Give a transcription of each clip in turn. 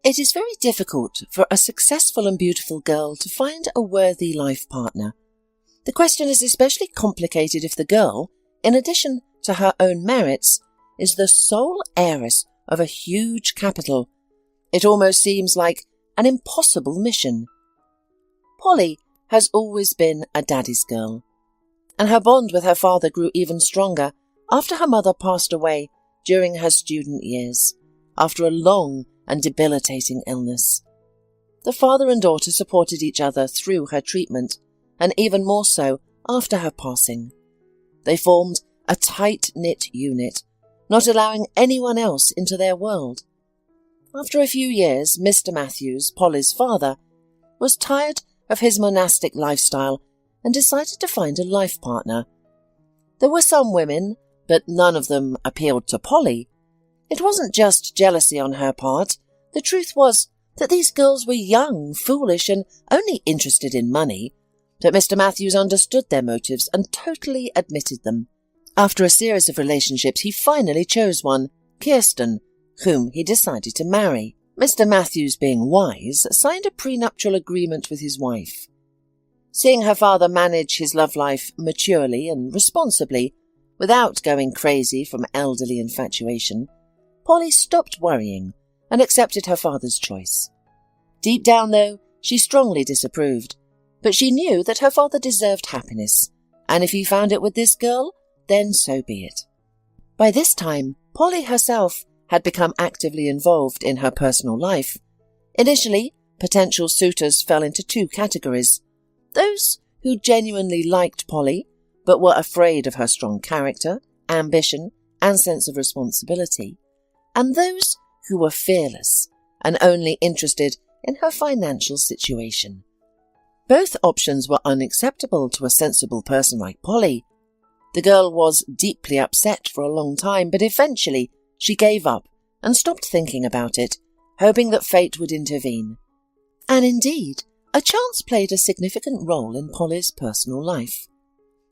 It is very difficult for a successful and beautiful girl to find a worthy life partner. The question is especially complicated if the girl, in addition to her own merits, is the sole heiress of a huge capital. It almost seems like an impossible mission. Polly has always been a daddy's girl, and her bond with her father grew even stronger after her mother passed away during her student years, after a long and debilitating illness. The father and daughter supported each other through her treatment, and even more so after her passing. They formed a tight-knit unit, not allowing anyone else into their world. After a few years, Mr. Matthews, Polly's father, was tired of his monastic lifestyle and decided to find a life partner. There were some women, but none of them appealed to Polly. It wasn't just jealousy on her part. The truth was that these girls were young, foolish, and only interested in money, but Mr. Matthews understood their motives and totally admitted them. After a series of relationships, he finally chose one, Kirsten, whom he decided to marry. Mr. Matthews, being wise, signed a prenuptial agreement with his wife. Seeing her father manage his love life maturely and responsibly, without going crazy from elderly infatuation, Polly stopped worrying and accepted her father's choice. Deep down, though, she strongly disapproved, but she knew that her father deserved happiness, and if he found it with this girl, then so be it. By this time, Polly herself had become actively involved in her personal life. Initially, potential suitors fell into two categories: those who genuinely liked Polly, but were afraid of her strong character, ambition, and sense of responsibility, and those who were fearless and only interested in her financial situation. Both options were unacceptable to a sensible person like Polly. The girl was deeply upset for a long time, but eventually she gave up and stopped thinking about it, hoping that fate would intervene. And indeed, a chance played a significant role in Polly's personal life.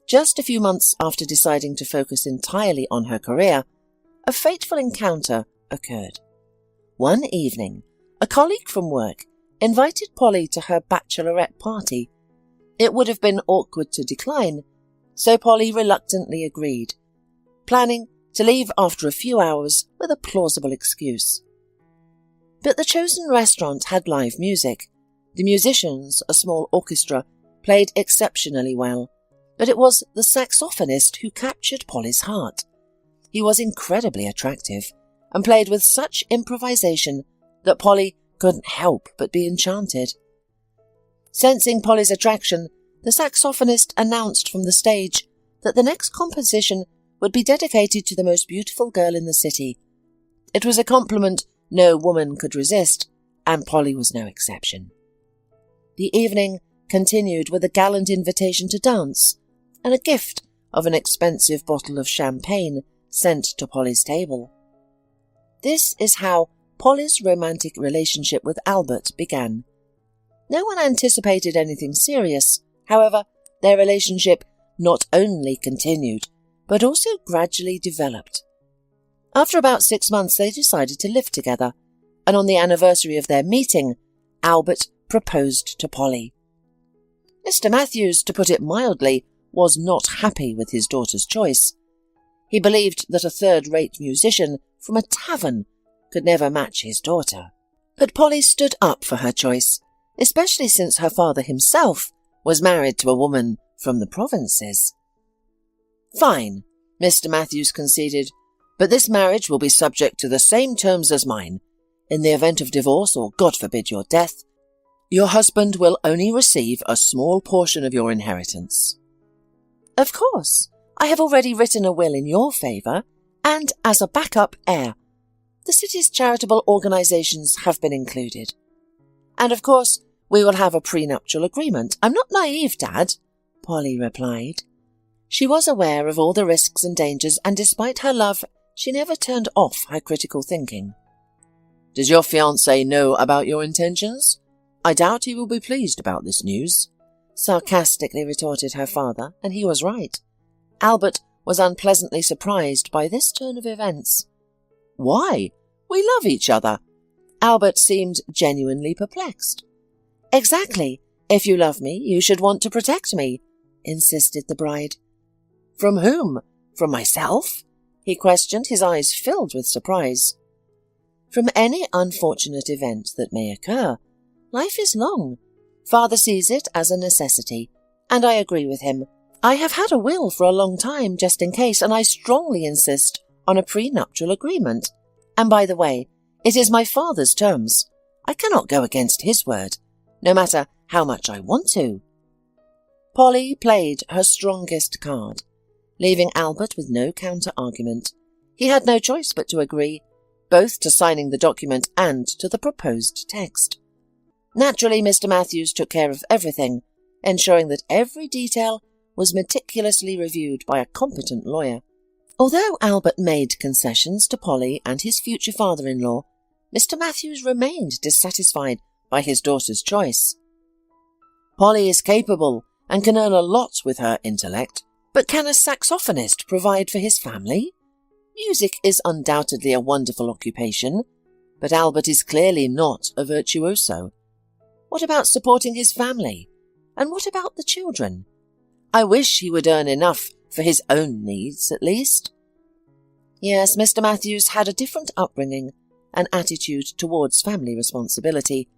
Just a few months after deciding to focus entirely on her career, a fateful encounter occurred. One evening, a colleague from work invited Polly to her bachelorette party. It would have been awkward to decline, so Polly reluctantly agreed, planning to leave after a few hours with a plausible excuse. But the chosen restaurant had live music. The musicians, a small orchestra, played exceptionally well, but it was the saxophonist who captured Polly's heart. He was incredibly attractive and played with such improvisation that Polly couldn't help but be enchanted. Sensing Polly's attraction, the saxophonist announced from the stage that the next composition would be dedicated to the most beautiful girl in the city. It was a compliment no woman could resist, and Polly was no exception. The evening continued with a gallant invitation to dance and a gift of an expensive bottle of champagne sent to Polly's table. This is how Polly's romantic relationship with Albert began. No one anticipated anything serious. However, their relationship not only continued, but also gradually developed. After about 6 months, they decided to live together, and on the anniversary of their meeting, Albert proposed to Polly. Mr. Matthews, to put it mildly, was not happy with his daughter's choice. He believed that a third-rate musician from a tavern could never match his daughter. But Polly stood up for her choice, especially since her father himself was married to a woman from the provinces. "Fine," Mr. Matthews conceded, "but this marriage will be subject to the same terms as mine. In the event of divorce, or God forbid your death, your husband will only receive a small portion of your inheritance." "Of course, I have already written a will in your favour, and as a backup heir. The city's charitable organisations have been included. And of course, we will have a prenuptial agreement. I'm not naive, Dad," Polly replied. She was aware of all the risks and dangers, and despite her love, she never turned off her critical thinking. "Does your fiancé know about your intentions? I doubt he will be pleased about this news," sarcastically retorted her father, and he was right. Albert was unpleasantly surprised by this turn of events. "Why? We love each other." Albert seemed genuinely perplexed. "Exactly. If you love me, you should want to protect me," insisted the bride. "From whom? From myself?" he questioned, his eyes filled with surprise. "From any unfortunate event that may occur. Life is long. Father sees it as a necessity, and I agree with him. I have had a will for a long time, just in case, and I strongly insist on a prenuptial agreement. And by the way, it is my father's terms. I cannot go against his word, no matter how much I want to." Polly played her strongest card, leaving Albert with no counter-argument. He had no choice but to agree, both to signing the document and to the proposed text. Naturally, Mr. Matthews took care of everything, ensuring that every detail was meticulously reviewed by a competent lawyer. Although Albert made concessions to Polly and his future father-in-law, Mr. Matthews remained dissatisfied by his daughter's choice. "Polly is capable and can earn a lot with her intellect, but can a saxophonist provide for his family? Music is undoubtedly a wonderful occupation, but Albert is clearly not a virtuoso. What about supporting his family? And what about the children? I wish he would earn enough for his own needs, at least." Yes, Mr. Matthews had a different upbringing and attitude towards family responsibility.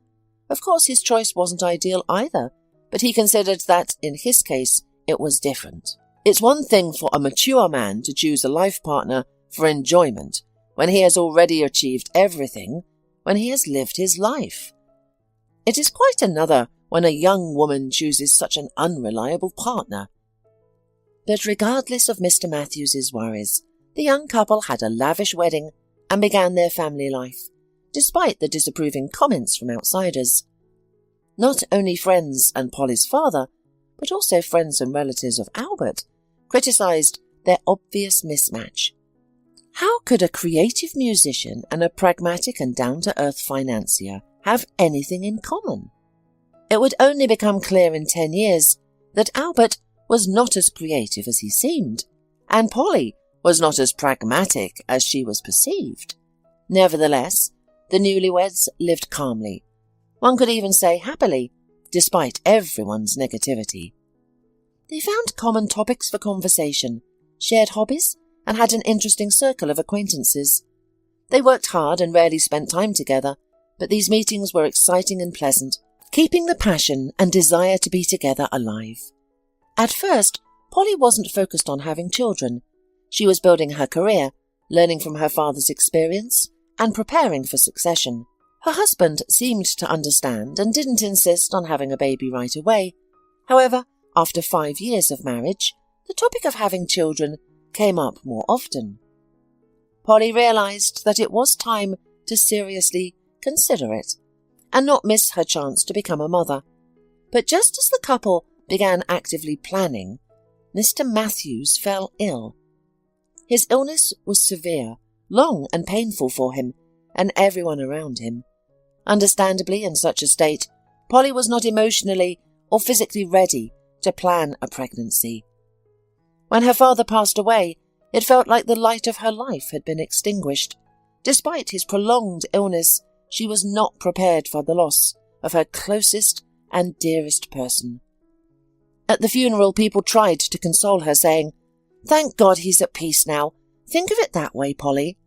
Of course, his choice wasn't ideal either, but he considered that, in his case, it was different. It's one thing for a mature man to choose a life partner for enjoyment when he has already achieved everything, when he has lived his life. It is quite another when a young woman chooses such an unreliable partner. But regardless of Mr. Matthews's worries, the young couple had a lavish wedding and began their family life, despite the disapproving comments from outsiders. Not only friends and Polly's father, but also friends and relatives of Albert, criticised their obvious mismatch. How could a creative musician and a pragmatic and down-to-earth financier have anything in common? It would only become clear in 10 years that Albert was not as creative as he seemed, and Polly was not as pragmatic as she was perceived. Nevertheless, the newlyweds lived calmly. One could even say happily, despite everyone's negativity. They found common topics for conversation, shared hobbies, and had an interesting circle of acquaintances. They worked hard and rarely spent time together, but these meetings were exciting and pleasant, keeping the passion and desire to be together alive. At first, Polly wasn't focused on having children. She was building her career, learning from her father's experience, and preparing for succession. Her husband seemed to understand and didn't insist on having a baby right away. However, after 5 years of marriage, the topic of having children came up more often. Polly realized that it was time to seriously consider it, and not miss her chance to become a mother. But just as the couple began actively planning, Mr. Matthews fell ill. His illness was severe, long and painful for him and everyone around him. Understandably, in such a state, Polly was not emotionally or physically ready to plan a pregnancy. When her father passed away, it felt like the light of her life had been extinguished. Despite his prolonged illness, she was not prepared for the loss of her closest and dearest person. At the funeral, people tried to console her, saying, "Thank God he's at peace now. Think of it that way, Polly."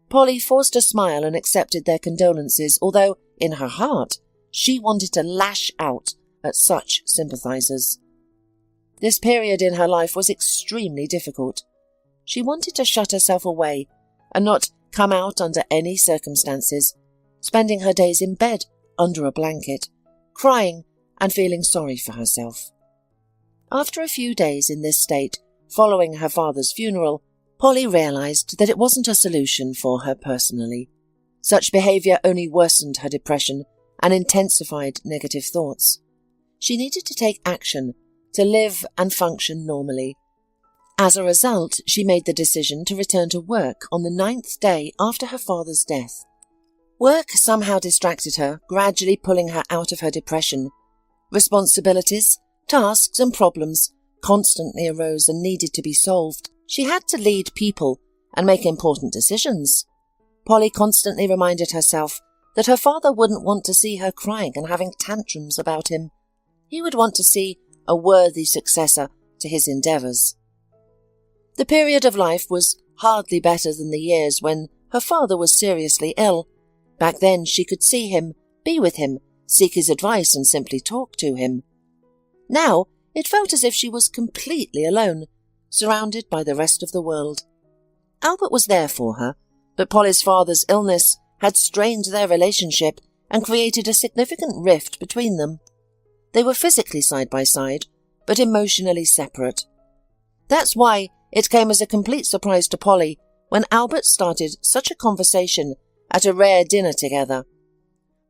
Polly forced a smile and accepted their condolences, although, in her heart, she wanted to lash out at such sympathizers. This period in her life was extremely difficult. She wanted to shut herself away and not come out under any circumstances, spending her days in bed under a blanket, crying and feeling sorry for herself. After a few days in this state, following her father's funeral, Polly realized that it wasn't a solution for her personally. Such behavior only worsened her depression and intensified negative thoughts. She needed to take action to live and function normally. As a result, she made the decision to return to work on the 9th day after her father's death. Work somehow distracted her, gradually pulling her out of her depression. Responsibilities, tasks and problems constantly arose and needed to be solved. She had to lead people and make important decisions. Polly constantly reminded herself that her father wouldn't want to see her crying and having tantrums about him. He would want to see a worthy successor to his endeavours. The period of life was hardly better than the years when her father was seriously ill. Back then she could see him, be with him, seek his advice and simply talk to him. Now it felt as if she was completely alone, surrounded by the rest of the world. Albert was there for her, but Polly's father's illness had strained their relationship and created a significant rift between them. They were physically side by side, but emotionally separate. That's why it came as a complete surprise to Polly when Albert started such a conversation at a rare dinner together.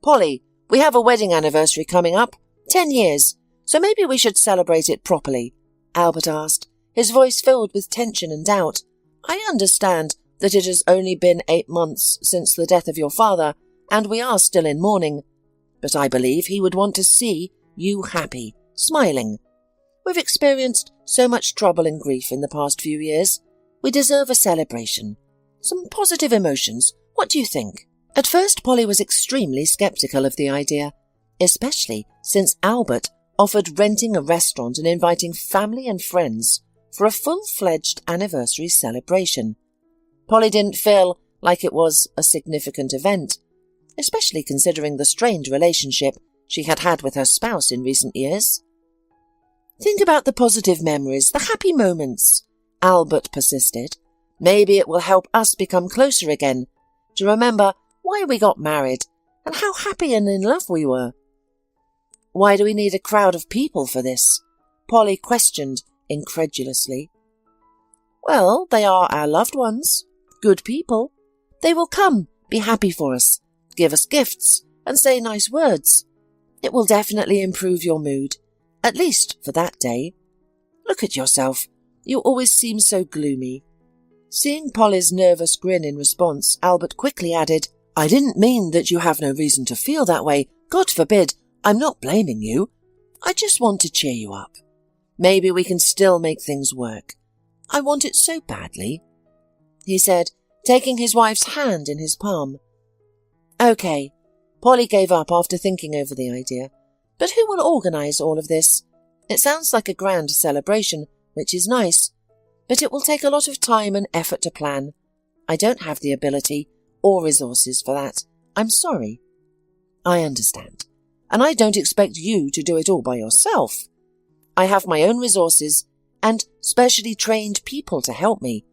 "Polly, we have a wedding anniversary coming up, 10 years, so maybe we should celebrate it properly," Albert asked, his voice filled with tension and doubt. "I understand that it has only been 8 months since the death of your father, and we are still in mourning, but I believe he would want to see you happy, smiling. We've experienced so much trouble and grief in the past few years. We deserve a celebration. Some positive emotions. What do you think?" At first, Polly was extremely sceptical of the idea, especially since Albert offered renting a restaurant and inviting family and friends for a full-fledged anniversary celebration. Polly didn't feel like it was a significant event, especially considering the strained relationship she had had with her spouse in recent years. "Think about the positive memories, the happy moments," Albert persisted. "Maybe it will help us become closer again, to remember why we got married and how happy and in love we were." "Why do we need a crowd of people for this?" Polly questioned incredulously. "Well, they are our loved ones, good people. They will come, be happy for us, give us gifts, and say nice words. It will definitely improve your mood, at least for that day. Look at yourself. You always seem so gloomy." Seeing Polly's nervous grin in response, Albert quickly added, "I didn't mean that you have no reason to feel that way. God forbid. I'm not blaming you. I just want to cheer you up. Maybe we can still make things work. I want it so badly," he said, taking his wife's hand in his palm. "Okay." Polly gave up after thinking over the idea. "But who will organise all of this? It sounds like a grand celebration, which is nice, but it will take a lot of time and effort to plan. I don't have the ability or resources for that. I'm sorry." "I understand, and I don't expect you to do it all by yourself. I have my own resources and specially trained people to help me.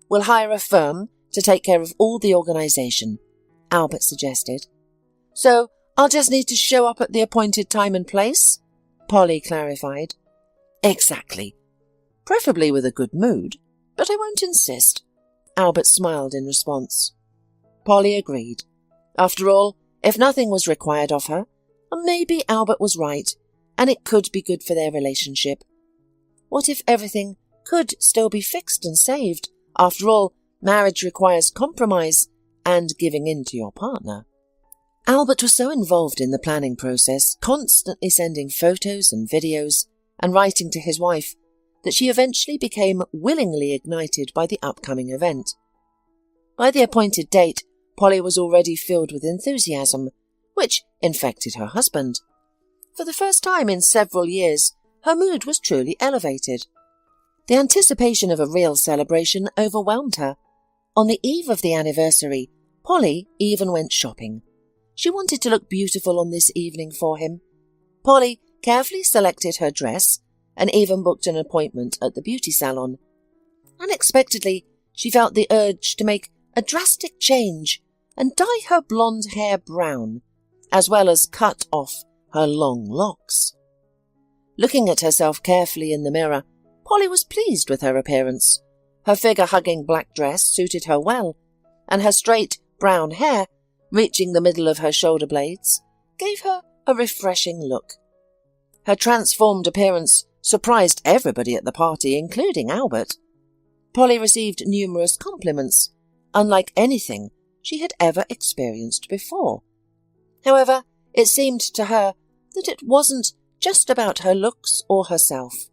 We'll hire a firm to take care of all the organisation," Albert suggested. "So I'll just need to show up at the appointed time and place?" Polly clarified. "Exactly. Preferably with a good mood, but I won't insist." Albert smiled in response. Polly agreed. After all, if nothing was required of her, maybe Albert was right, and it could be good for their relationship. What if everything could still be fixed and saved? After all, marriage requires compromise and giving in to your partner. Albert was so involved in the planning process, constantly sending photos and videos and writing to his wife, that she eventually became willingly ignited by the upcoming event. By the appointed date, Polly was already filled with enthusiasm, which infected her husband. For the first time in several years, her mood was truly elevated. The anticipation of a real celebration overwhelmed her. On the eve of the anniversary, Polly even went shopping. She wanted to look beautiful on this evening for him. Polly carefully selected her dress and even booked an appointment at the beauty salon. Unexpectedly, she felt the urge to make a drastic change and dye her blonde hair brown, as well as cut off her long locks. Looking at herself carefully in the mirror, Polly was pleased with her appearance. Her figure-hugging black dress suited her well, and her straight brown hair, reaching the middle of her shoulder blades, gave her a refreshing look. Her transformed appearance surprised everybody at the party, including Albert. Polly received numerous compliments, unlike anything she had ever experienced before. However, it seemed to her that it wasn't just about her looks or herself.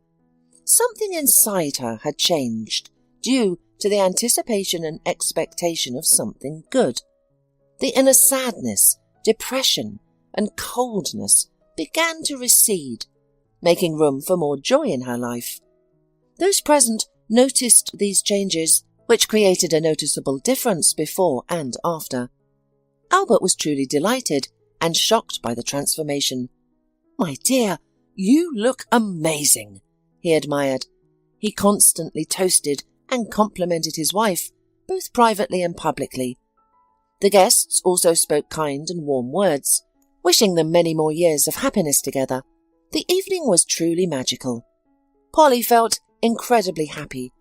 Something inside her had changed, due to the anticipation and expectation of something good. The inner sadness depression and coldness began to recede, making room for more joy in her life. Those present noticed these changes, which created a noticeable difference before and after. Albert was truly delighted and shocked by the transformation. "My dear, you look amazing," he admired. He constantly toasted and complimented his wife, both privately and publicly. The guests also spoke kind and warm words, wishing them many more years of happiness together. The evening was truly magical. Polly felt incredibly happy.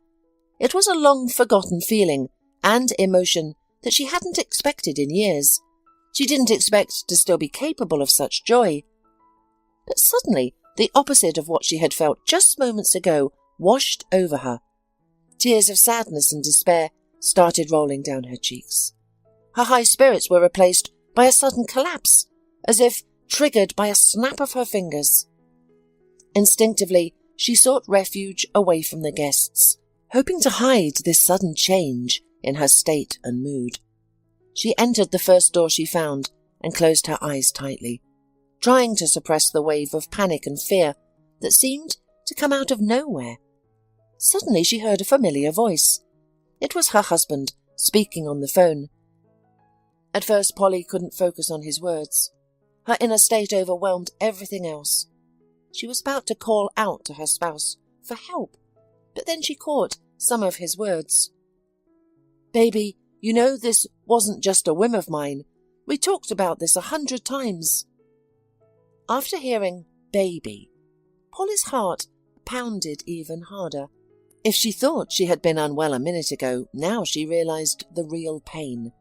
It was a long-forgotten feeling and emotion that she hadn't expected in years. She didn't expect to still be capable of such joy. But suddenly, the opposite of what she had felt just moments ago washed over her. Tears of sadness and despair started rolling down her cheeks. Her high spirits were replaced by a sudden collapse, as if triggered by a snap of her fingers. Instinctively, she sought refuge away from the guests, hoping to hide this sudden change in her state and mood. She entered the first door she found and closed her eyes tightly, trying to suppress the wave of panic and fear that seemed to come out of nowhere. Suddenly she heard a familiar voice. It was her husband, speaking on the phone. At first Polly couldn't focus on his words. Her inner state overwhelmed everything else. She was about to call out to her spouse for help, but then she caught some of his words. "Baby, you know this wasn't just a whim of mine. We talked about this 100 times. After hearing "baby," Polly's heart pounded even harder. If she thought she had been unwell a minute ago, now she realized the real pain.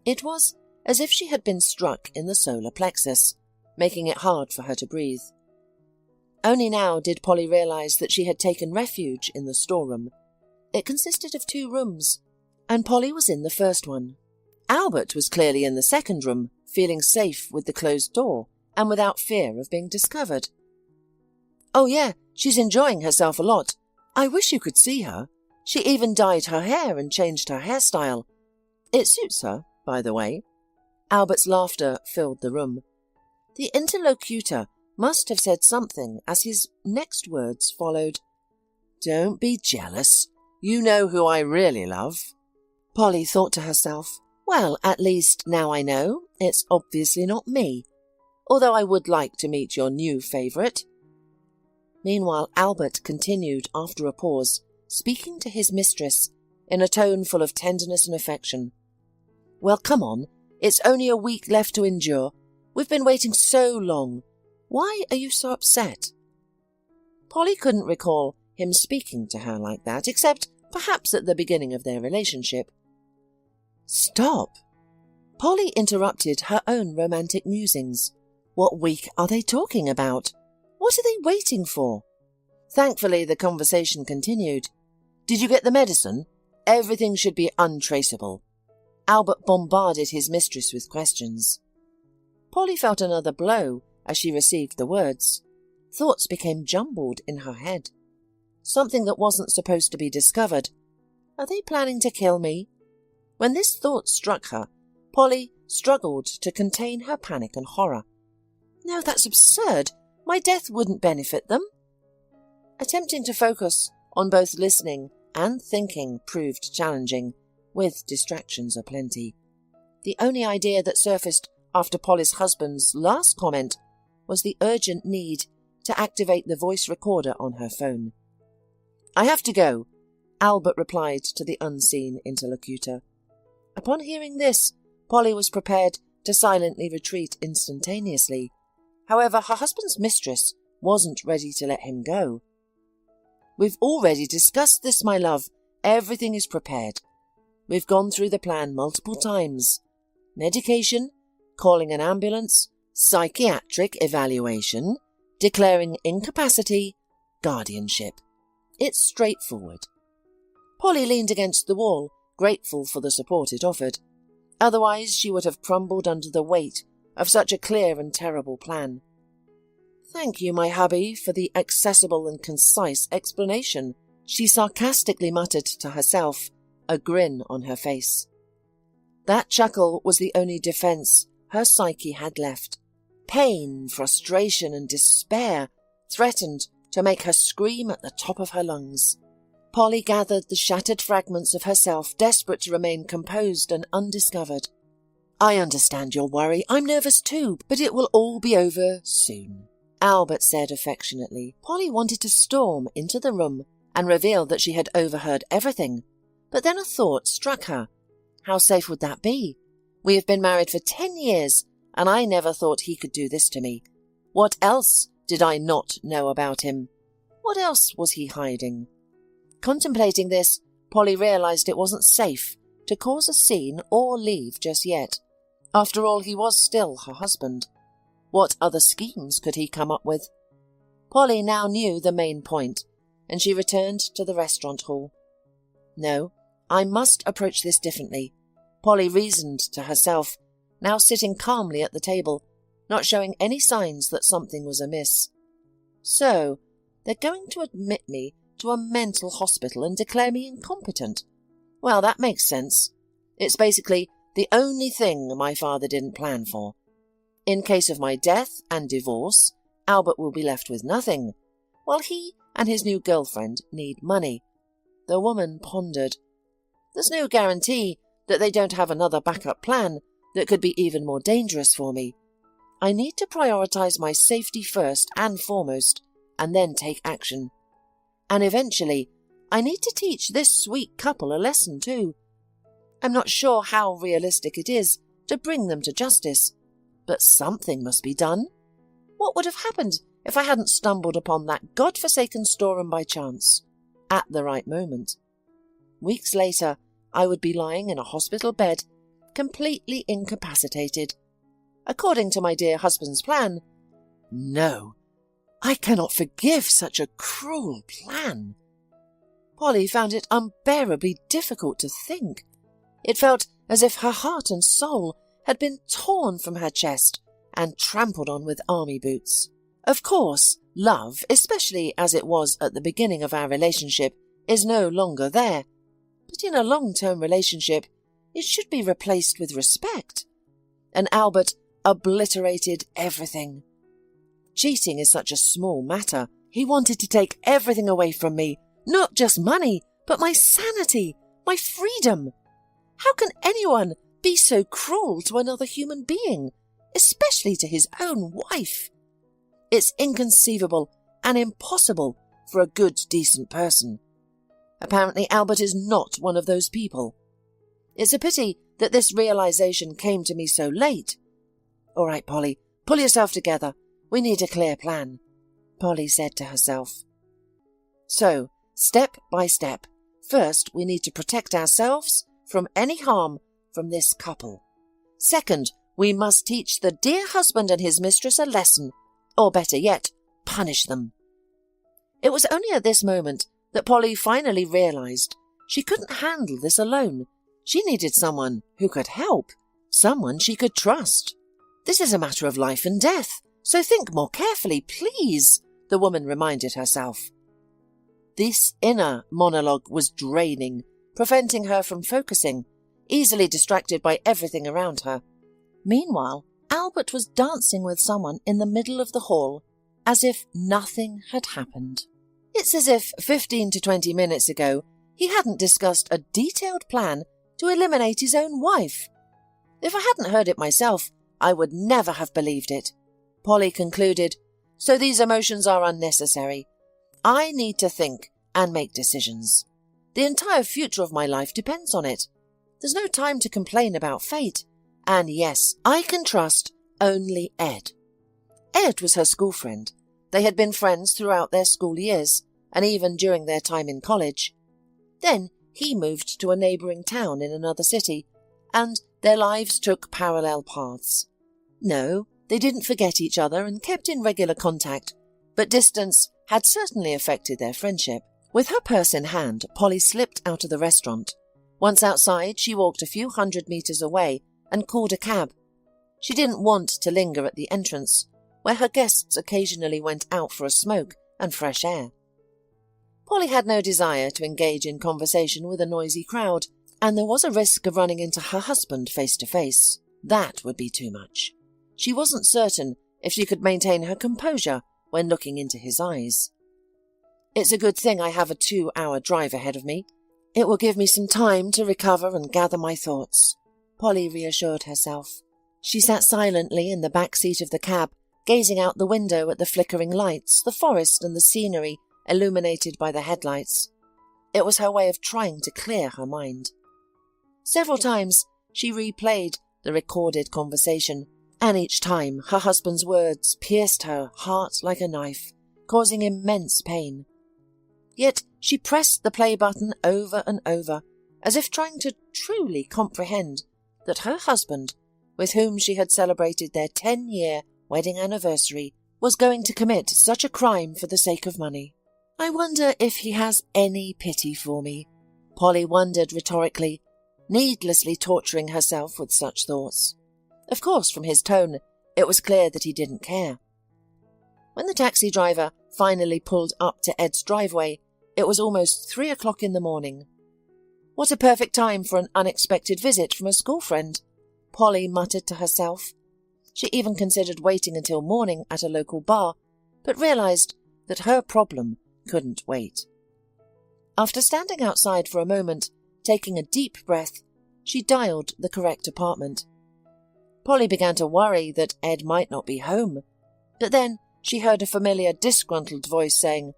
It was as if she had been struck in the solar plexus, making it hard for her to breathe. Only now did Polly realize that she had taken refuge in the storeroom. It consisted of 2 rooms, and Polly was in the first one. Albert was clearly in the second room, feeling safe with the closed door and without fear of being discovered. "Oh yeah, she's enjoying herself a lot. I wish you could see her. She even dyed her hair and changed her hairstyle. It suits her, by the way." Albert's laughter filled the room. The interlocutor must have said something as his next words followed. "Don't be jealous. You know who I really love." Polly thought to herself, "Well, at least now I know it's obviously not me, although I would like to meet your new favourite." Meanwhile, Albert continued after a pause, speaking to his mistress in a tone full of tenderness and affection. "Well, come on. It's only a week left to endure. We've been waiting so long. Why are you so upset?" Polly couldn't recall him speaking to her like that, except perhaps at the beginning of their relationship. "Stop!" Polly interrupted her own romantic musings. What week are they talking about? What are they waiting for? Thankfully, the conversation continued. "Did you get the medicine? Everything should be untraceable." Albert bombarded his mistress with questions. Polly felt another blow as she received the words. Thoughts became jumbled in her head. Something that wasn't supposed to be discovered. Are they planning to kill me? When this thought struck her, Polly struggled to contain her panic and horror. No, that's absurd. My death wouldn't benefit them. Attempting to focus on both listening and thinking proved challenging, with distractions aplenty. The only idea that surfaced after Polly's husband's last comment was the urgent need to activate the voice recorder on her phone. "I have to go," Albert replied to the unseen interlocutor. Upon hearing this, Polly was prepared to silently retreat instantaneously. However, her husband's mistress wasn't ready to let him go. "We've already discussed this, my love. Everything is prepared. We've gone through the plan multiple times. Medication, calling an ambulance, psychiatric evaluation, declaring incapacity, guardianship. It's straightforward." Polly leaned against the wall, grateful for the support it offered. Otherwise, she would have crumbled under the weight of such a clear and terrible plan. "Thank you, my hubby, for the accessible and concise explanation," she sarcastically muttered to herself, a grin on her face. That chuckle was the only defense her psyche had left. Pain, frustration, and despair threatened to make her scream at the top of her lungs. Polly gathered the shattered fragments of herself, desperate to remain composed and undiscovered. "I understand your worry. I'm nervous too, but it will all be over soon," Albert said affectionately. Polly wanted to storm into the room and reveal that she had overheard everything, but then a thought struck her. How safe would that be? We have been married for 10 years, and I never thought he could do this to me. What else did I not know about him? What else was he hiding? Contemplating this, Polly realized it wasn't safe to cause a scene or leave just yet. After all, he was still her husband. What other schemes could he come up with? Polly now knew the main point, and she returned to the restaurant hall. No, I must approach this differently, Polly reasoned to herself, now sitting calmly at the table, not showing any signs that something was amiss. So, they're going to admit me to a mental hospital and declare me incompetent. Well, that makes sense. It's basically the only thing my father didn't plan for. In case of my death and divorce, Albert will be left with nothing, while he and his new girlfriend need money. The woman pondered. There's no guarantee that they don't have another backup plan that could be even more dangerous for me. I need to prioritize my safety first and foremost, and then take action. And eventually, I need to teach this sweet couple a lesson too. I'm not sure how realistic it is to bring them to justice, but something must be done. What would have happened if I hadn't stumbled upon that godforsaken storeroom by chance, at the right moment? Weeks later, I would be lying in a hospital bed, completely incapacitated. According to my dear husband's plan, no, I cannot forgive such a cruel plan. Polly found it unbearably difficult to think. It felt as if her heart and soul had been torn from her chest and trampled on with army boots. Of course, love, especially as it was at the beginning of our relationship, is no longer there. But in a long-term relationship, it should be replaced with respect. And Albert obliterated everything. Cheating is such a small matter. He wanted to take everything away from me, not just money, but my sanity, my freedom. How can anyone be so cruel to another human being, especially to his own wife? It's inconceivable and impossible for a good, decent person. Apparently Albert is not one of those people. It's a pity that this realization came to me so late. All right, Polly, pull yourself together. We need a clear plan, Polly said to herself. So, step by step, first we need to protect ourselves from any harm from this couple. Second, we must teach the dear husband and his mistress a lesson, or better yet, punish them. It was only at this moment that Polly finally realized she couldn't handle this alone. She needed someone who could help, someone she could trust. This is a matter of life and death, so think more carefully, please, the woman reminded herself. This inner monologue was draining, preventing her from focusing, easily distracted by everything around her. Meanwhile, Albert was dancing with someone in the middle of the hall, as if nothing had happened. It's as if 15 to 20 minutes ago he hadn't discussed a detailed plan to eliminate his own wife. If I hadn't heard it myself, I would never have believed it. Polly concluded, so these emotions are unnecessary. I need to think and make decisions. The entire future of my life depends on it. There's no time to complain about fate. And yes, I can trust only Ed. Ed was her school friend. They had been friends throughout their school years, and even during their time in college. Then he moved to a neighbouring town in another city, and their lives took parallel paths. No, they didn't forget each other and kept in regular contact, but distance had certainly affected their friendship. With her purse in hand, Polly slipped out of the restaurant. Once outside, she walked a few 100 metres away and called a cab. She didn't want to linger at the entrance, where her guests occasionally went out for a smoke and fresh air. Polly had no desire to engage in conversation with a noisy crowd, and there was a risk of running into her husband face to face. That would be too much. She wasn't certain if she could maintain her composure when looking into his eyes. It's a good thing I have a 2-hour drive ahead of me. It will give me some time to recover and gather my thoughts, Polly reassured herself. She sat silently in the back seat of the cab, gazing out the window at the flickering lights, the forest and the scenery illuminated by the headlights. It was her way of trying to clear her mind. Several times she replayed the recorded conversation, and each time her husband's words pierced her heart like a knife, causing immense pain. Yet she pressed the play button over and over, as if trying to truly comprehend that her husband, with whom she had celebrated their 10-year wedding anniversary, was going to commit such a crime for the sake of money. I wonder if he has any pity for me, Polly wondered rhetorically, needlessly torturing herself with such thoughts. Of course, from his tone, it was clear that he didn't care. When the taxi driver finally pulled up to Ed's driveway, it was almost 3 o'clock in the morning. What a perfect time for an unexpected visit from a school friend, Polly muttered to herself. She even considered waiting until morning at a local bar, but realized that her problem couldn't wait. After standing outside for a moment, taking a deep breath, she dialed the correct apartment. Polly began to worry that Ed might not be home, but then she heard a familiar, disgruntled voice saying,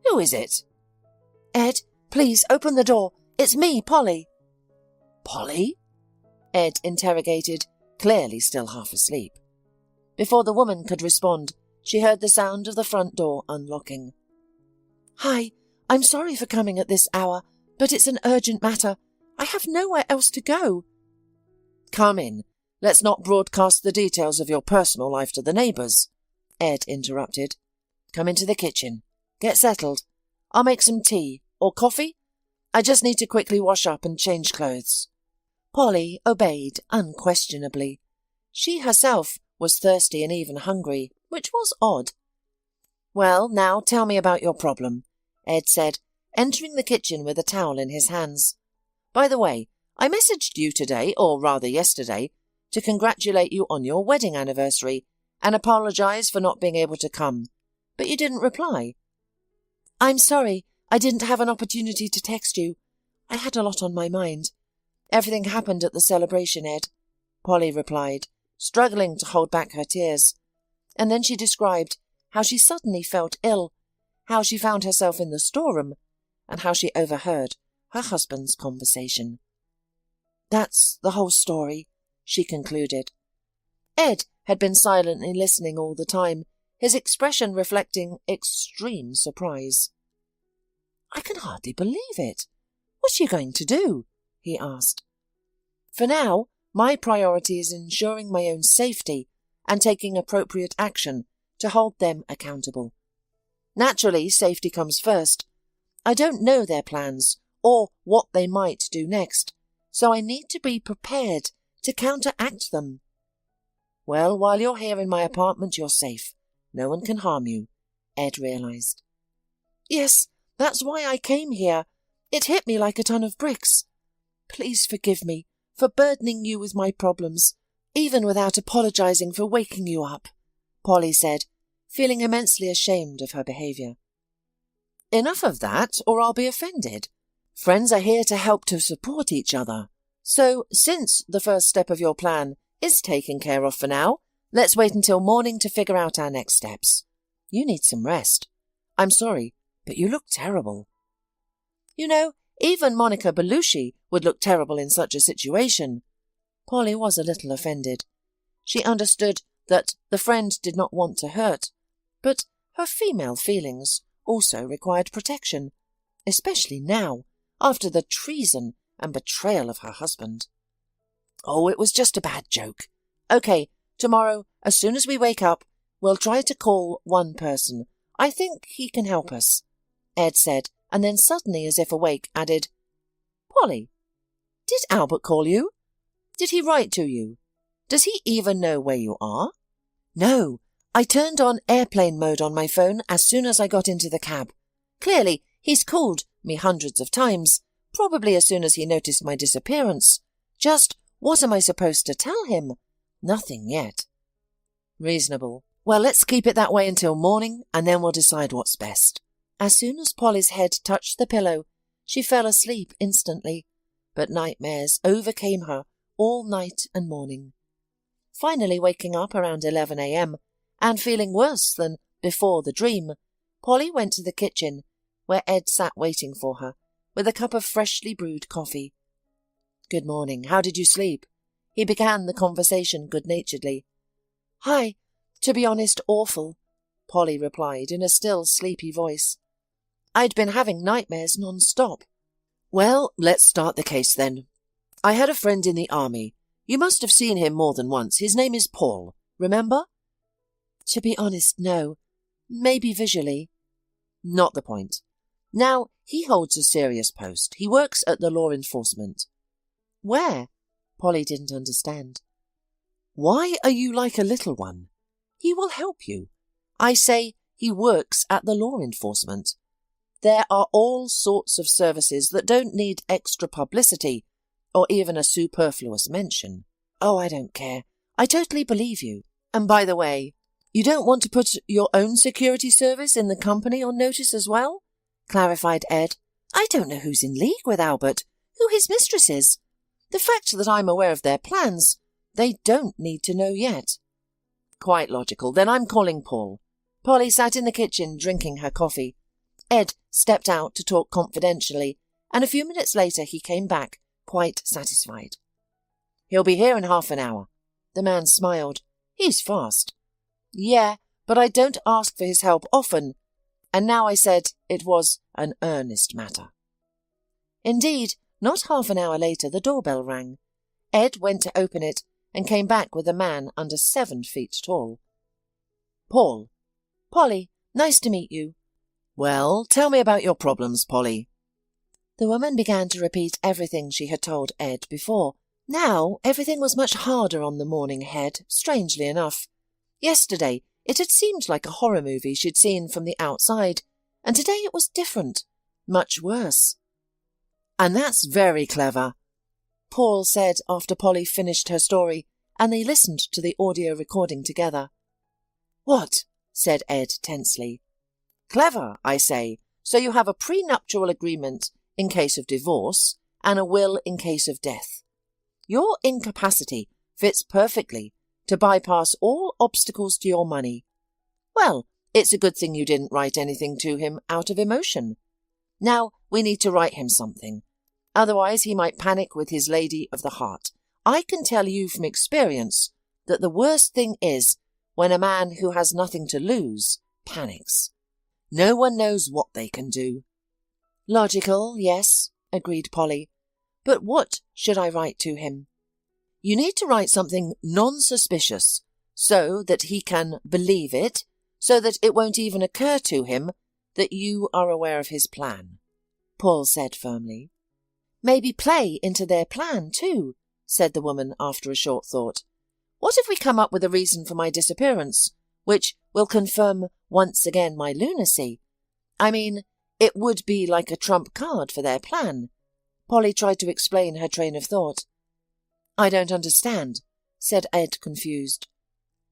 "Who is it?" "Ed, please open the door. It's me, Polly." "Polly?" Ed interrogated, clearly still half asleep. Before the woman could respond, she heard the sound of the front door unlocking. "Hi, I'm sorry for coming at this hour, but it's an urgent matter. I have nowhere else to go." "Come in. Let's not broadcast the details of your personal life to the neighbours," Ed interrupted. "Come into the kitchen. Get settled. I'll make some tea. Or coffee? I just need to quickly wash up and change clothes." Polly obeyed unquestionably. She herself was thirsty and even hungry, which was odd. "Well, now tell me about your problem," Ed said, entering the kitchen with a towel in his hands. "By the way, I messaged you today, or rather yesterday, to congratulate you on your wedding anniversary and apologize for not being able to come, but you didn't reply." "I'm sorry, I didn't have an opportunity to text you. I had a lot on my mind. Everything happened at the celebration, Ed," Polly replied, struggling to hold back her tears. And then she described how she suddenly felt ill, how she found herself in the storeroom, and how she overheard her husband's conversation. "That's the whole story," she concluded. Ed had been silently listening all the time, his expression reflecting extreme surprise. "I can hardly believe it. What are you going to do?" he asked. "For now, my priority is ensuring my own safety and taking appropriate action to hold them accountable. Naturally, safety comes first. I don't know their plans or what they might do next, so I need to be prepared to counteract them." "Well, while you're here in my apartment, you're safe. No one can harm you," Ed realized. "Yes, that's why I came here. It hit me like a ton of bricks. Please forgive me for burdening you with my problems, even without apologizing for waking you up," Polly said, feeling immensely ashamed of her behavior. "Enough of that, or I'll be offended. Friends are here to help to support each other. So, since the first step of your plan is taken care of for now, let's wait until morning to figure out our next steps. You need some rest. I'm sorry, but you look terrible." "You know, even Monica Belushi would look terrible in such a situation." Polly was a little offended. She understood that the friend did not want to hurt, but her female feelings also required protection, especially now, after the treason and betrayal of her husband. "Oh, it was just a bad joke. Okay, tomorrow, as soon as we wake up, we'll try to call one person. I think he can help us," Ed said, and then suddenly, as if awake, added, "Polly, did Albert call you? Did he write to you? Does he even know where you are?" "No, I turned on airplane mode on my phone as soon as I got into the cab. Clearly, he's called me hundreds of times, probably as soon as he noticed my disappearance. Just What am I supposed to tell him? Nothing yet. Reasonable. Well, let's keep it that way until morning, and then we'll decide what's best. As soon as Polly's head touched the pillow, she fell asleep instantly, but nightmares overcame her all night and morning. Finally waking up around 11 a.m. and feeling worse than before the dream, Polly went to the kitchen, where Ed sat waiting for her, with a cup of freshly brewed coffee. "Good morning. How did you sleep?" He began the conversation good-naturedly. "Hi. To be honest, awful," Polly replied in a still sleepy voice. "I'd been having nightmares non-stop." "Well, let's start the case then. I had a friend in the army. You must have seen him more than once. His name is Paul. Remember?" "To be honest, no. Maybe visually." "Not the point. Now, he holds a serious post. He works at the law enforcement." "Where?" Polly didn't understand. "Why are you like a little one? He will help you. I say he works at the law enforcement. There are all sorts of services that don't need extra publicity or even a superfluous mention." "Oh, I don't care. I totally believe you. And by the way, you don't want to put your own security service in the company on notice as well?" clarified Ed. "I don't know who's in league with Albert, who his mistress is. The fact that I'm aware of their plans, they don't need to know yet." "Quite logical. Then I'm calling Paul." Polly sat in the kitchen drinking her coffee. Ed stepped out to talk confidentially, and a few minutes later he came back, quite satisfied. "He'll be here in half an hour." The man smiled. "He's fast." "Yeah, but I don't ask for his help often, and now I said it was an earnest matter." Indeed, not half an hour later the doorbell rang. Ed went to open it and came back with a man under 7 feet tall. "Paul." "Polly, nice to meet you." "Well, tell me about your problems, Polly." The woman began to repeat everything she had told Ed before. Now everything was much harder on the morning ahead, strangely enough. Yesterday it had seemed like a horror movie she'd seen from the outside, and today it was different, much worse. "And that's very clever," Paul said after Polly finished her story, and they listened to the audio recording together. "What?" said Ed tensely. "Clever, I say. So you have a prenuptial agreement in case of divorce and a will in case of death. Your incapacity fits perfectly to bypass all obstacles to your money. Well, it's a good thing you didn't write anything to him out of emotion. Now we need to write him something. Otherwise he might panic with his lady of the heart. I can tell you from experience that the worst thing is when a man who has nothing to lose panics. No one knows what they can do." "Logical, yes," agreed Polly. "But what should I write to him?" "You need to write something non-suspicious, so that he can believe it, so that it won't even occur to him that you are aware of his plan," Paul said firmly. "Maybe play into their plan, too," said the woman after a short thought. "What if we come up with a reason for my disappearance, which will confirm once again my lunacy? I mean, it would be like a trump card for their plan." Polly tried to explain her train of thought. "I don't understand," said Ed, confused.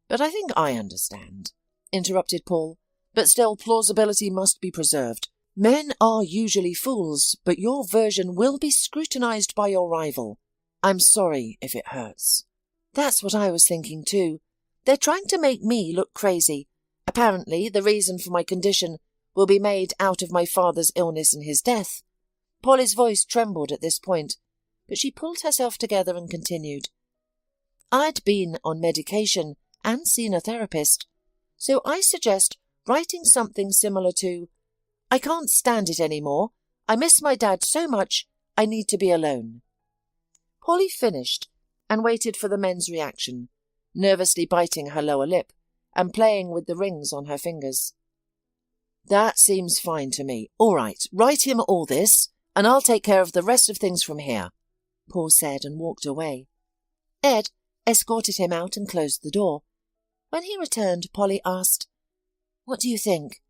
"But I think I understand," interrupted Paul. "But still, plausibility must be preserved. Men are usually fools, but your version will be scrutinized by your rival. I'm sorry if it hurts." "That's what I was thinking too. They're trying to make me look crazy. Apparently the reason for my condition will be made out of my father's illness and his death." Polly's voice trembled at this point, but she pulled herself together and continued. "I'd been on medication and seen a therapist, so I suggest writing something similar to, 'I can't stand it anymore. I miss my dad so much, I need to be alone.'" Polly finished and waited for the men's reaction, nervously biting her lower lip and playing with the rings on her fingers. "That seems fine to me. All right, write him all this, and I'll take care of the rest of things from here," Paul said and walked away. Ed escorted him out and closed the door. When he returned, Polly asked, "What do you think?"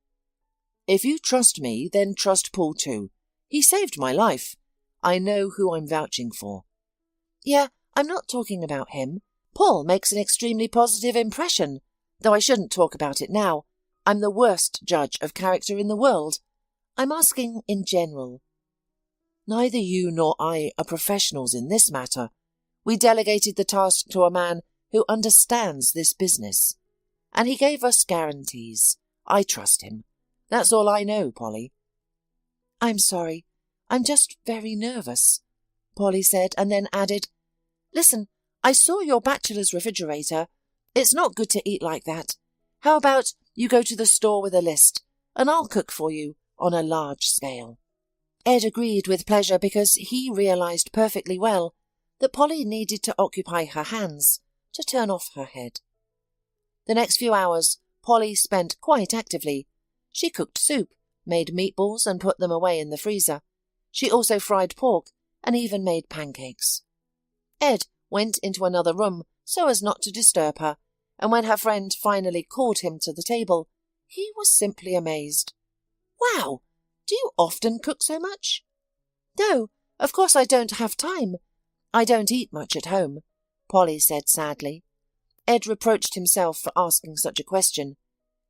"If you trust me, then trust Paul too. He saved my life. I know who I'm vouching for." "Yeah, I'm not talking about him. Paul makes an extremely positive impression, though I shouldn't talk about it now. I'm the worst judge of character in the world. I'm asking in general. Neither you nor I are professionals in this matter. We delegated the task to a man who understands this business. And he gave us guarantees. I trust him. That's all I know, Polly. I'm sorry. I'm just very nervous, Polly said, and then added, Listen, I saw your bachelor's refrigerator. It's not good to eat like that. How about you go to the store with a list, and I'll cook for you on a large scale. Ed agreed with pleasure because he realized perfectly well that Polly needed to occupy her hands to turn off her head. The next few hours Polly spent quite actively. She cooked soup, made meatballs and put them away in the freezer. She also fried pork and even made pancakes. Ed went into another room so as not to disturb her, and when her friend finally called him to the table, he was simply amazed. Wow! Do you often cook so much? No, of course I don't have time. I don't eat much at home, Polly said sadly. Ed reproached himself for asking such a question.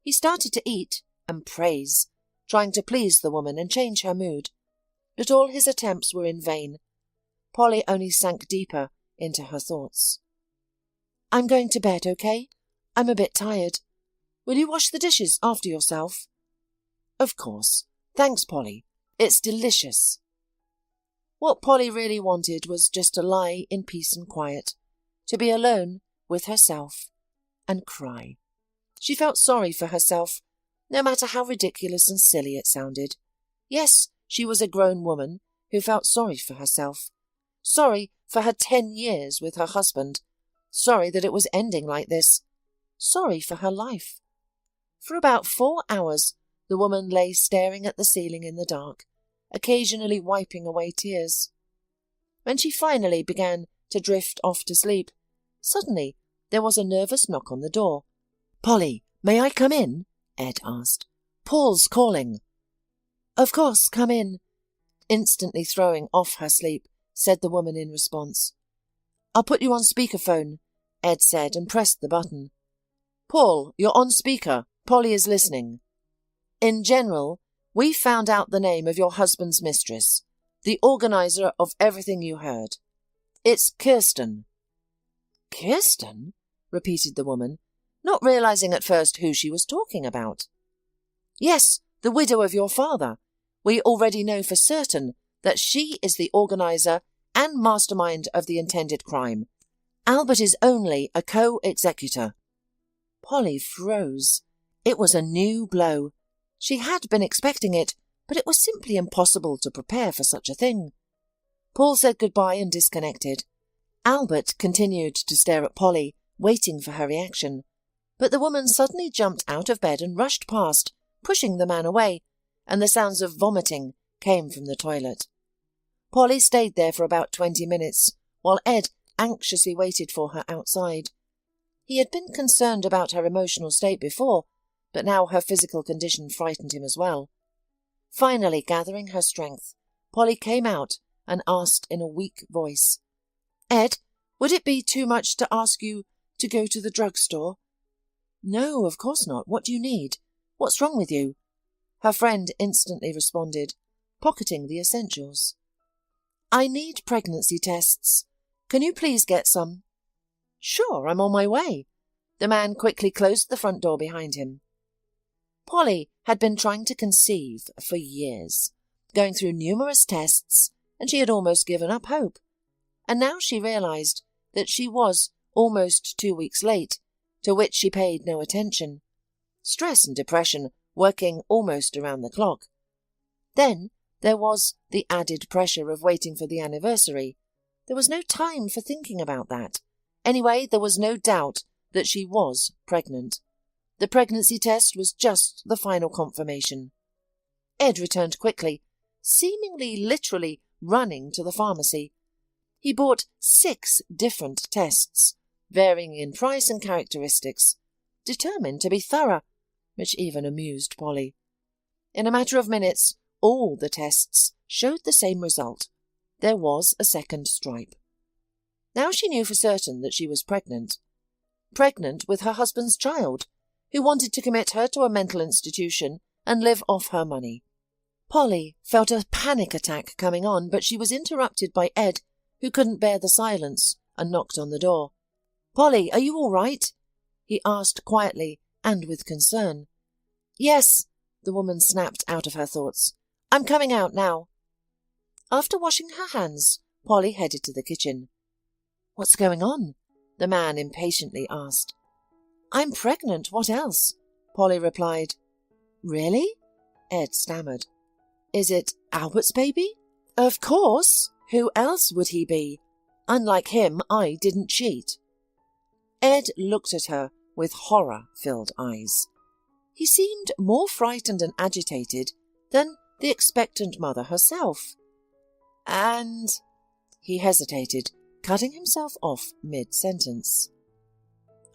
He started to eat and praise, trying to please the woman and change her mood. But all his attempts were in vain. Polly only sank deeper into her thoughts. I'm going to bed, okay? I'm a bit tired. Will you wash the dishes after yourself? Of course. Thanks, Polly. It's delicious. What Polly really wanted was just to lie in peace and quiet, to be alone with herself and cry. She felt sorry for herself, no matter how ridiculous and silly it sounded. Yes, she was a grown woman who felt sorry for herself, sorry for her 10 years with her husband, sorry that it was ending like this, sorry for her life. For about 4 hours, the woman lay staring at the ceiling in the dark, occasionally wiping away tears. When she finally began to drift off to sleep, suddenly there was a nervous knock on the door. Polly, may I come in? Ed asked. Paul's calling. Of course, come in. Instantly throwing off her sleep, said the woman in response. I'll put you on speakerphone, Ed said and pressed the button. Paul, you're on speaker. Polly is listening. In general, we found out the name of your husband's mistress, the organizer of everything you heard. It's Kirsten. Kirsten? Repeated the woman, not realizing at first who she was talking about. Yes, the widow of your father. We already know for certain that she is the organizer and mastermind of the intended crime. Albert is only a co-executor. Polly froze. It was a new blow. She had been expecting it, but it was simply impossible to prepare for such a thing. Paul said goodbye and disconnected. Albert continued to stare at Polly, waiting for her reaction. But the woman suddenly jumped out of bed and rushed past, pushing the man away, and the sounds of vomiting came from the toilet. Polly stayed there for about 20 minutes, while Ed anxiously waited for her outside. He had been concerned about her emotional state before, but now her physical condition frightened him as well. Finally, gathering her strength, Polly came out and asked in a weak voice, Ed, would it be too much to ask you to go to the drugstore? No, of course not. What do you need? What's wrong with you? Her friend instantly responded, pocketing the essentials. I need pregnancy tests. Can you please get some? Sure, I'm on my way. The man quickly closed the front door behind him. Polly had been trying to conceive for years, going through numerous tests, and she had almost given up hope. And now she realized that she was almost 2 weeks late, to which she paid no attention. Stress and depression working almost around the clock. Then there was the added pressure of waiting for the anniversary. There was no time for thinking about that. Anyway, there was no doubt that she was pregnant. The pregnancy test was just the final confirmation. Ed returned quickly, seemingly literally running to the pharmacy. He bought 6 different tests, varying in price and characteristics, determined to be thorough, which even amused Polly. In a matter of minutes, all the tests showed the same result. There was a second stripe. Now she knew for certain that she was pregnant. Pregnant with her husband's child, who wanted to commit her to a mental institution and live off her money. Polly felt a panic attack coming on, but she was interrupted by Ed, who couldn't bear the silence, and knocked on the door. "Polly, are you all right?" he asked quietly and with concern. "Yes," the woman snapped out of her thoughts. "I'm coming out now." After washing her hands, Polly headed to the kitchen. "What's going on?" the man impatiently asked. "I'm pregnant, what else?" Polly replied. "Really?" Ed stammered. "Is it Albert's baby?" "Of course! Who else would he be? Unlike him, I didn't cheat." Ed looked at her with horror-filled eyes. He seemed more frightened and agitated than the expectant mother herself. "And—" he hesitated, cutting himself off mid-sentence.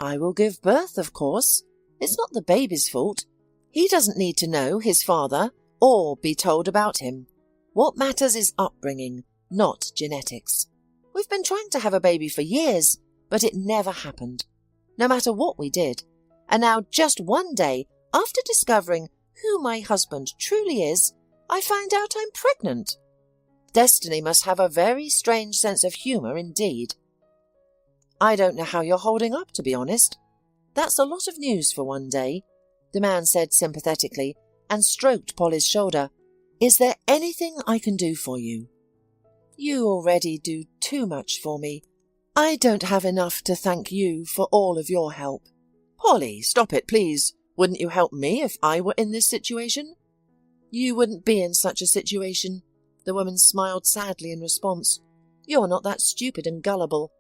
"I will give birth, of course. It's not the baby's fault. He doesn't need to know his father or be told about him. What matters is upbringing, not genetics. We've been trying to have a baby for years, but it never happened, no matter what we did. And now just one day, after discovering who my husband truly is, I find out I'm pregnant. Destiny must have a very strange sense of humour indeed." "I don't know how you're holding up, to be honest. That's a lot of news for one day," the man said sympathetically and stroked Polly's shoulder. "Is there anything I can do for you?" "You already do too much for me. I don't have enough to thank you for all of your help." "Polly, stop it, please. Wouldn't you help me if I were in this situation?" "You wouldn't be in such a situation." The woman smiled sadly in response. "You're not that stupid and gullible.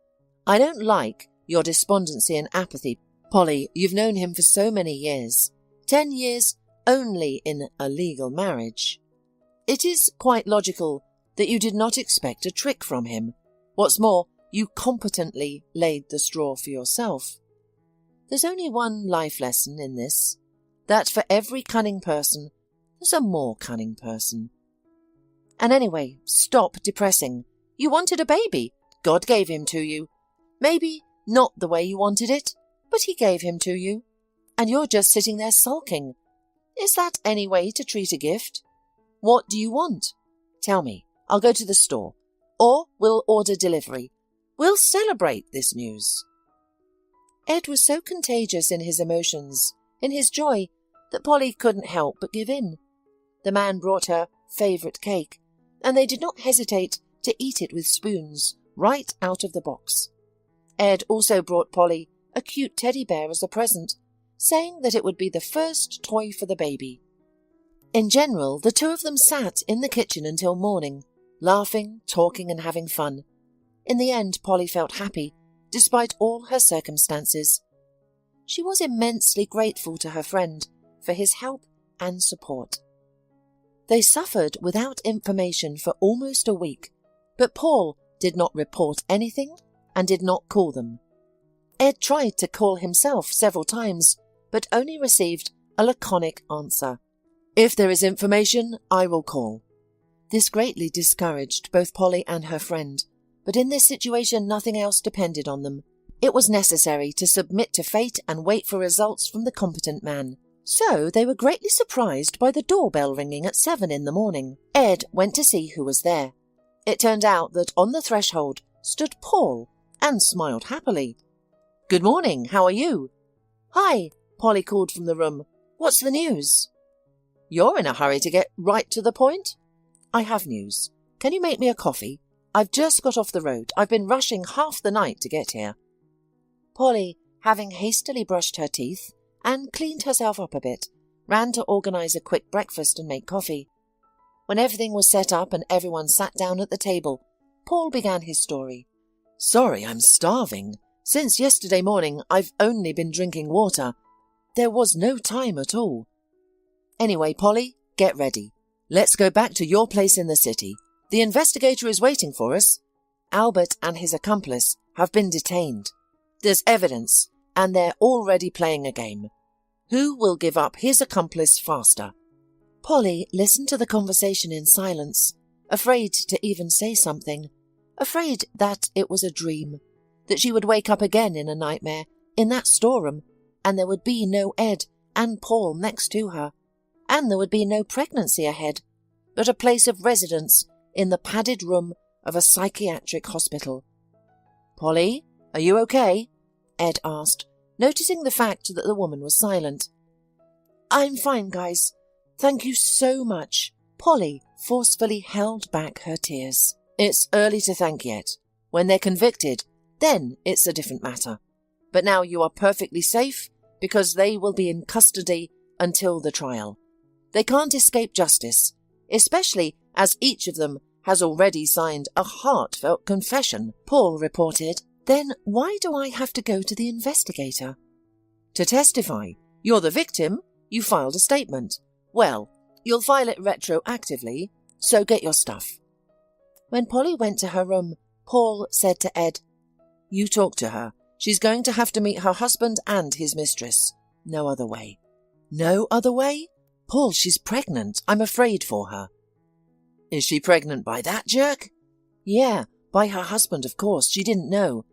I don't like your despondency and apathy. Polly, you've known him for so many years. 10 years only in a legal marriage. It is quite logical that you did not expect a trick from him. What's more, you competently laid the straw for yourself. There's only one life lesson in this, that for every cunning person, there's a more cunning person. And anyway, stop depressing. You wanted a baby. God gave him to you. Maybe not the way you wanted it, but he gave him to you. And you're just sitting there sulking. Is that any way to treat a gift? What do you want? Tell me. I'll go to the store. Or we'll order delivery. We'll celebrate this news." Ed was so contagious in his emotions, in his joy, that Polly couldn't help but give in. The man brought her favourite cake, and they did not hesitate to eat it with spoons, right out of the box. Ed also brought Polly a cute teddy bear as a present, saying that it would be the first toy for the baby. In general, the two of them sat in the kitchen until morning, laughing, talking and having fun. In the end, Polly felt happy, despite all her circumstances. She was immensely grateful to her friend for his help and support. They suffered without information for almost a week, but Paul did not report anything and did not call them. Ed tried to call himself several times, but only received a laconic answer. "If there is information, I will call." This greatly discouraged both Polly and her friend, but in this situation nothing else depended on them. It was necessary to submit to fate and wait for results from the competent man. So they were greatly surprised by the doorbell ringing at 7 in the morning. Ed went to see who was there. It turned out that on the threshold stood Paul and smiled happily. "Good morning, how are you?" "Hi," Polly called from the room. "What's the news?" "You're in a hurry to get right to the point?" "I have news. Can you make me a coffee? I've just got off the road. I've been rushing half the night to get here." Polly, having hastily brushed her teeth and cleaned herself up a bit, ran to organise a quick breakfast and make coffee. When everything was set up and everyone sat down at the table, Paul began his story. "Sorry, I'm starving. Since yesterday morning, I've only been drinking water. There was no time at all. Anyway, Polly, get ready. Let's go back to your place in the city. The investigator is waiting for us. Albert and his accomplice have been detained. There's evidence, and they're already playing a game. Who will give up his accomplice faster?" Polly listened to the conversation in silence, afraid to even say something, afraid that it was a dream, that she would wake up again in a nightmare in that storeroom, and there would be no Ed and Paul next to her, and there would be no pregnancy ahead, but a place of residence in the padded room of a psychiatric hospital. "Polly, are you okay?" Ed asked, noticing the fact that the woman was silent. "I'm fine, guys. Thank you so much." Polly forcefully held back her tears. "It's early to thank yet. When they're convicted, then it's a different matter. But now you are perfectly safe because they will be in custody until the trial. They can't escape justice, especially as each of them has already signed a heartfelt confession," Paul reported. "Then why do I have to go to the investigator?" "To testify. You're the victim. You filed a statement. Well, you'll file it retroactively, so get your stuff." When Polly went to her room, Paul said to Ed, "You talk to her. She's going to have to meet her husband and his mistress. No other way." "No other way? Paul, she's pregnant. I'm afraid for her." "Is she pregnant by that jerk?" "Yeah, by her husband, of course. She didn't know."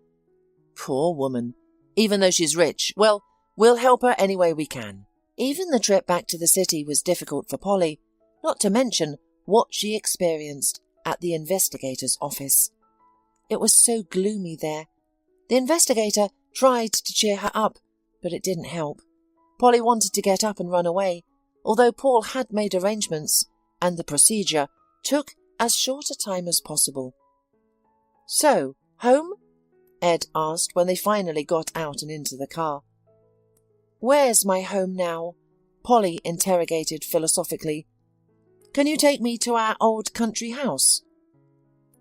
"Poor woman. Even though she's rich, well, we'll help her any way we can." Even the trip back to the city was difficult for Polly, not to mention what she experienced at the investigator's office. It was so gloomy there. The investigator tried to cheer her up, but it didn't help. Polly wanted to get up and run away, although Paul had made arrangements, and the procedure took as short a time as possible. "So, home?" Ed asked when they finally got out and into the car. "Where's my home now?" Polly interrogated philosophically. "Can you take me to our old country house?"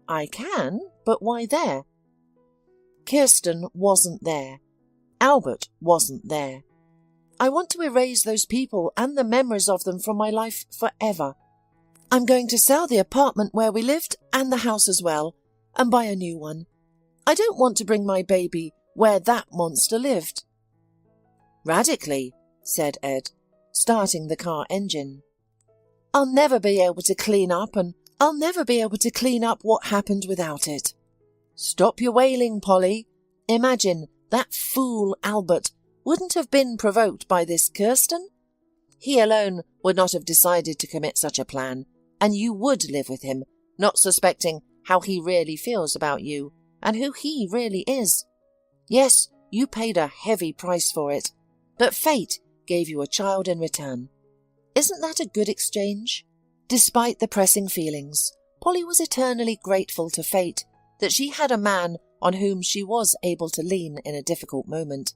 "I can, but why there?" "Kirsten wasn't there. Albert wasn't there. I want to erase those people and the memories of them from my life forever. I'm going to sell the apartment where we lived and the house as well, and buy a new one. I don't want to bring my baby where that monster lived." "Radically," said Ed, starting the car engine. "I'll never be able to clean up, and I'll never be able to clean up what happened without it." "Stop your wailing, Polly. Imagine that fool Albert wouldn't have been provoked by this Kirsten. He alone would not have decided to commit such a plan, and you would live with him, not suspecting how he really feels about you and who he really is. Yes, you paid a heavy price for it, but fate gave you a child in return. Isn't that a good exchange?" Despite the pressing feelings, Polly was eternally grateful to fate that she had a man on whom she was able to lean in a difficult moment.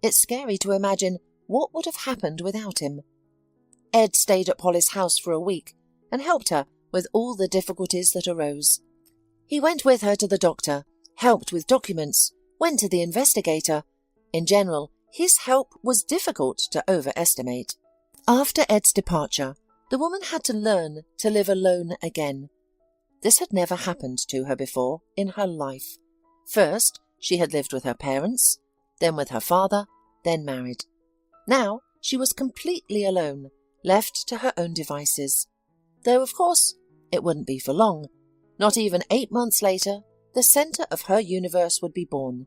It's scary to imagine what would have happened without him. Ed stayed at Polly's house for a week and helped her with all the difficulties that arose. He went with her to the doctor, helped with documents, went to the investigator. In general, his help was difficult to overestimate. After Ed's departure, the woman had to learn to live alone again. This had never happened to her before in her life. First, she had lived with her parents, then with her father, then married. Now she was completely alone, left to her own devices. Though, of course, it wouldn't be for long. Not even 8 months later, the centre of her universe would be born.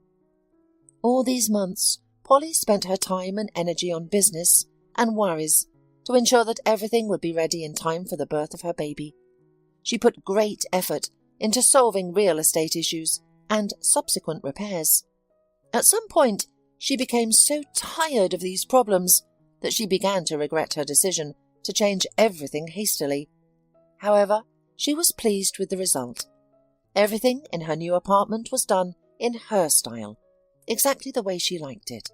All these months, Polly spent her time and energy on business and worries to ensure that everything would be ready in time for the birth of her baby. She put great effort into solving real estate issues and subsequent repairs. At some point, she became so tired of these problems that she began to regret her decision to change everything hastily. However, she was pleased with the result. Everything in her new apartment was done in her style, exactly the way she liked it.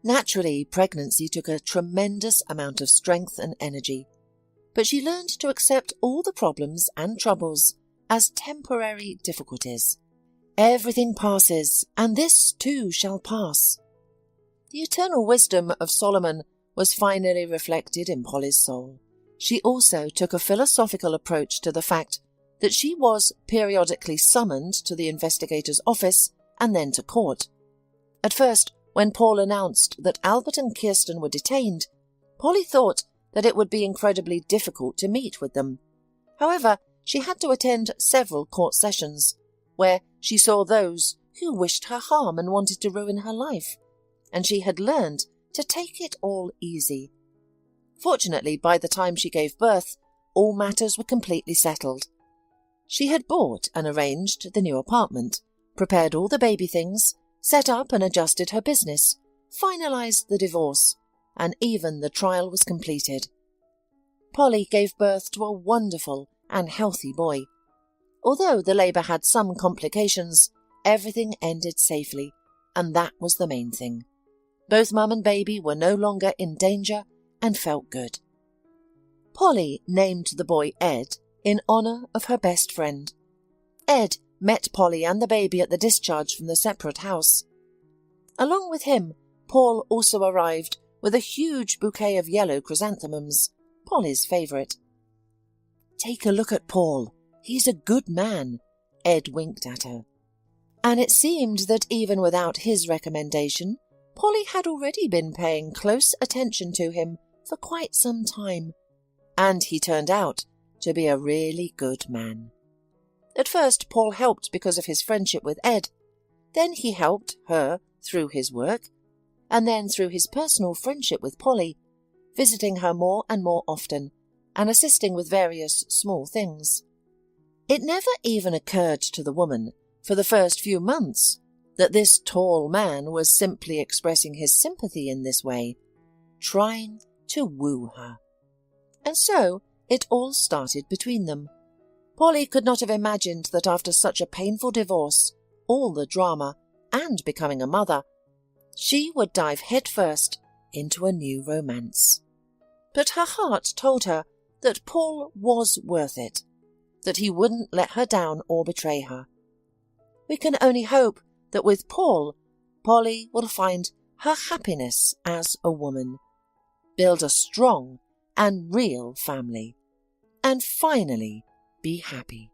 Naturally, pregnancy took a tremendous amount of strength and energy, but she learned to accept all the problems and troubles as temporary difficulties. Everything passes, and this too shall pass. The eternal wisdom of Solomon was finally reflected in Polly's soul. She also took a philosophical approach to the fact that she was periodically summoned to the investigator's office and then to court. At first, when Paul announced that Albert and Kirsten were detained, Polly thought that it would be incredibly difficult to meet with them. However, she had to attend several court sessions, where she saw those who wished her harm and wanted to ruin her life, and she had learned to take it all easy. Fortunately, by the time she gave birth, all matters were completely settled. She had bought and arranged the new apartment, prepared all the baby things, set up and adjusted her business, finalized the divorce, and even the trial was completed. Polly gave birth to a wonderful and healthy boy. Although the labour had some complications, everything ended safely, and that was the main thing. Both mum and baby were no longer in danger and felt good. Polly named the boy Ed in honour of her best friend. Ed met Polly and the baby at the discharge from the separate house. Along with him, Paul also arrived with a huge bouquet of yellow chrysanthemums, Polly's favourite. "Take a look at Paul. He's a good man," Ed winked at her. And it seemed that even without his recommendation, Polly had already been paying close attention to him for quite some time, and he turned out to be a really good man. At first, Paul helped because of his friendship with Ed. Then he helped her through his work, and then through his personal friendship with Polly, visiting her more and more often, and assisting with various small things. It never even occurred to the woman, for the first few months, that this tall man was simply expressing his sympathy in this way, trying to woo her. And so it all started between them. Polly could not have imagined that after such a painful divorce, all the drama, and becoming a mother, she would dive headfirst into a new romance. But her heart told her that Paul was worth it, that he wouldn't let her down or betray her. We can only hope that with Paul, Polly will find her happiness as a woman, build a strong and real family, and finally be happy.